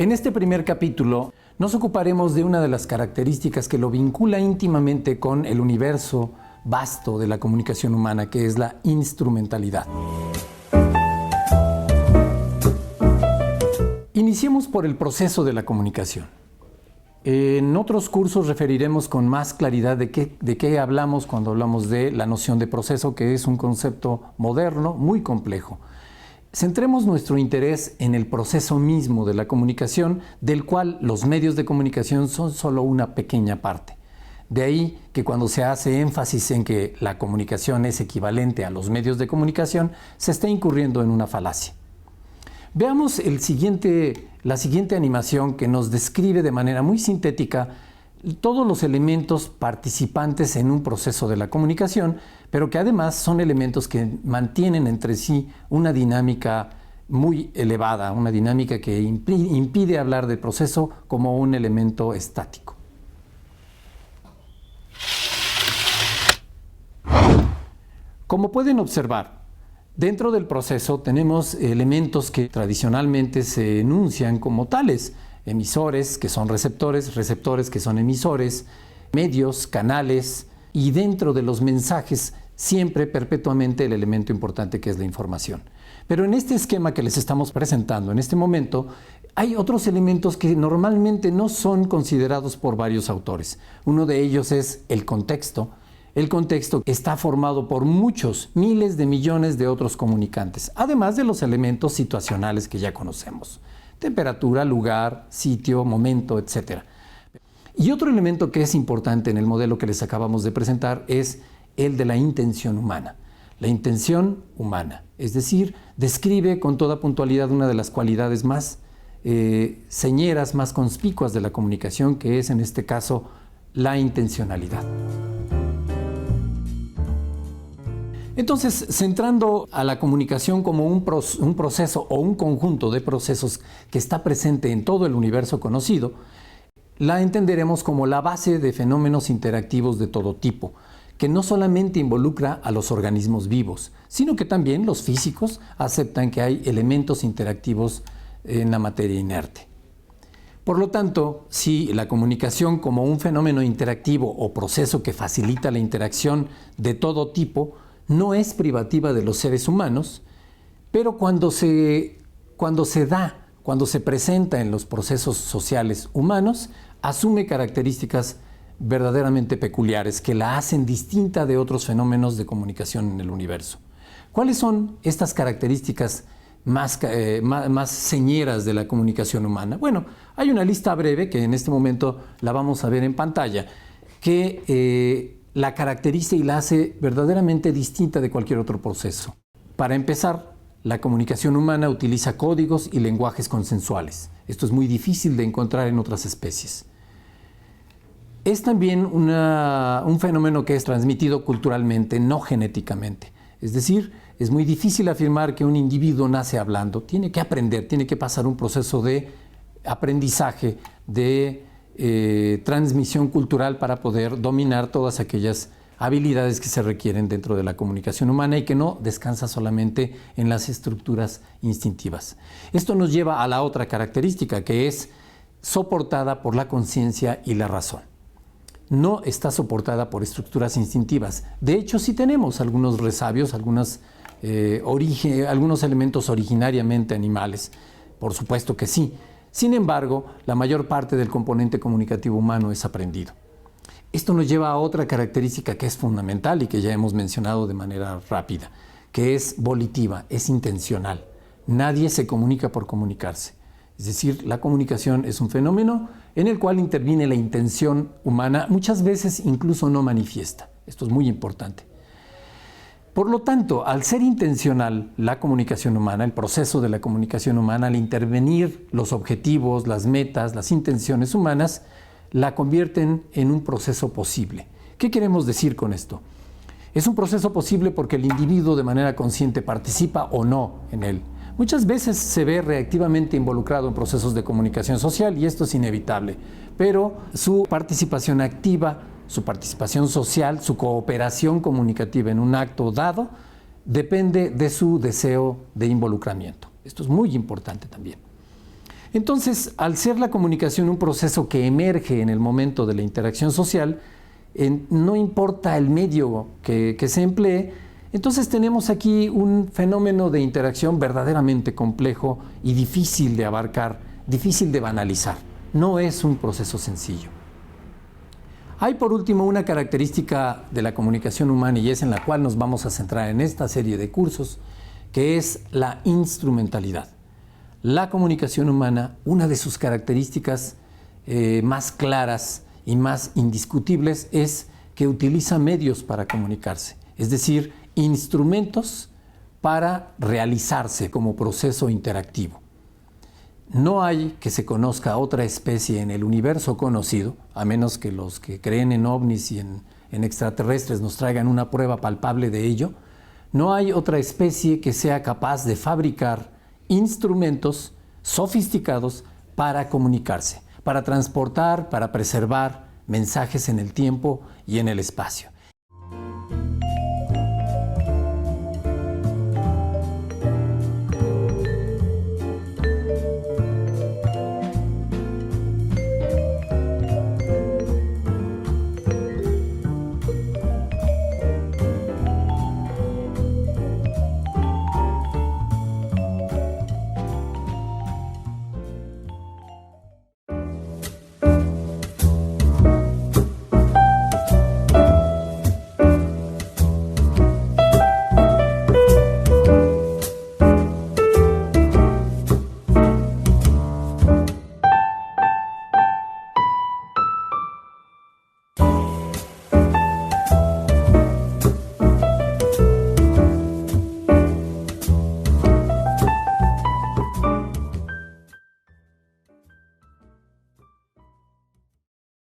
En este primer capítulo nos ocuparemos de una de las características que lo vincula íntimamente con el universo vasto de la comunicación humana, que es la instrumentalidad. Iniciemos por el proceso de la comunicación. En otros cursos referiremos con más claridad de qué hablamos cuando hablamos de la noción de proceso, que es un concepto moderno, muy complejo. Centremos nuestro interés en el proceso mismo de la comunicación, del cual los medios de comunicación son solo una pequeña parte. De ahí que cuando se hace énfasis en que la comunicación es equivalente a los medios de comunicación, se está incurriendo en una falacia. Veamos la siguiente animación que nos describe de manera muy sintética todos los elementos participantes en un proceso de la comunicación, pero que además son elementos que mantienen entre sí una dinámica muy elevada, una dinámica que impide hablar del proceso como un elemento estático. Como pueden observar, dentro del proceso tenemos elementos que tradicionalmente se enuncian como tales: emisores, que son receptores, receptores, que son emisores, medios, canales, y dentro de los mensajes siempre perpetuamente el elemento importante, que es la información. Pero en este esquema que les estamos presentando en este momento, hay otros elementos que normalmente no son considerados por varios autores. Uno de ellos es el contexto. El contexto está formado por muchos, miles de millones de otros comunicantes, además de los elementos situacionales que ya conocemos: temperatura, lugar, sitio, momento, etc. Y otro elemento que es importante en el modelo que les acabamos de presentar es el de la intención humana. La intención humana, es decir, describe con toda puntualidad una de las cualidades más señeras, más conspicuas de la comunicación, que es en este caso la intencionalidad. Entonces, centrando a la comunicación como un proceso o un conjunto de procesos que está presente en todo el universo conocido, la entenderemos como la base de fenómenos interactivos de todo tipo, que no solamente involucra a los organismos vivos, sino que también los físicos aceptan que hay elementos interactivos en la materia inerte. Por lo tanto, si la comunicación como un fenómeno interactivo o proceso que facilita la interacción de todo tipo no es privativa de los seres humanos, pero cuando se presenta en los procesos sociales humanos, asume características verdaderamente peculiares que la hacen distinta de otros fenómenos de comunicación en el universo. ¿Cuáles son estas características más señeras de la comunicación humana? Bueno, hay una lista breve que en este momento la vamos a ver en pantalla, que la caracteriza y la hace verdaderamente distinta de cualquier otro proceso. Para empezar, la comunicación humana utiliza códigos y lenguajes consensuales. Esto es muy difícil de encontrar en otras especies. Es también un fenómeno que es transmitido culturalmente, no genéticamente. Es decir, es muy difícil afirmar que un individuo nace hablando. Tiene que aprender, tiene que pasar un proceso de aprendizaje, de transmisión cultural para poder dominar todas aquellas habilidades que se requieren dentro de la comunicación humana y que no descansa solamente en las estructuras instintivas. Esto nos lleva a la otra característica, que es soportada por la conciencia y la razón. No está soportada por estructuras instintivas. De hecho, sí tenemos algunos resabios, algunos elementos originariamente animales. Por supuesto que sí. Sin embargo, la mayor parte del componente comunicativo humano es aprendido. Esto nos lleva a otra característica que es fundamental y que ya hemos mencionado de manera rápida, que es volitiva, es intencional. Nadie se comunica por comunicarse. Es decir, la comunicación es un fenómeno en el cual interviene la intención humana, muchas veces incluso no manifiesta. Esto es muy importante. Por lo tanto, al ser intencional la comunicación humana, el proceso de la comunicación humana, al intervenir los objetivos, las metas, las intenciones humanas, la convierten en un proceso posible. ¿Qué queremos decir con esto? Es un proceso posible porque el individuo de manera consciente participa o no en él. Muchas veces se ve reactivamente involucrado en procesos de comunicación social y esto es inevitable, pero su participación activa, su participación social, su cooperación comunicativa en un acto dado, depende de su deseo de involucramiento. Esto es muy importante también. Entonces, al ser la comunicación un proceso que emerge en el momento de la interacción social, no importa el medio que se emplee, entonces tenemos aquí un fenómeno de interacción verdaderamente complejo y difícil de abarcar, difícil de banalizar. No es un proceso sencillo. Hay por último una característica de la comunicación humana y es en la cual nos vamos a centrar en esta serie de cursos, que es la instrumentalidad. La comunicación humana, una de sus características más claras y más indiscutibles es que utiliza medios para comunicarse, es decir, instrumentos para realizarse como proceso interactivo. No hay que se conozca otra especie en el universo conocido, a menos que los que creen en ovnis y en extraterrestres nos traigan una prueba palpable de ello. No hay otra especie que sea capaz de fabricar instrumentos sofisticados para comunicarse, para transportar, para preservar mensajes en el tiempo y en el espacio.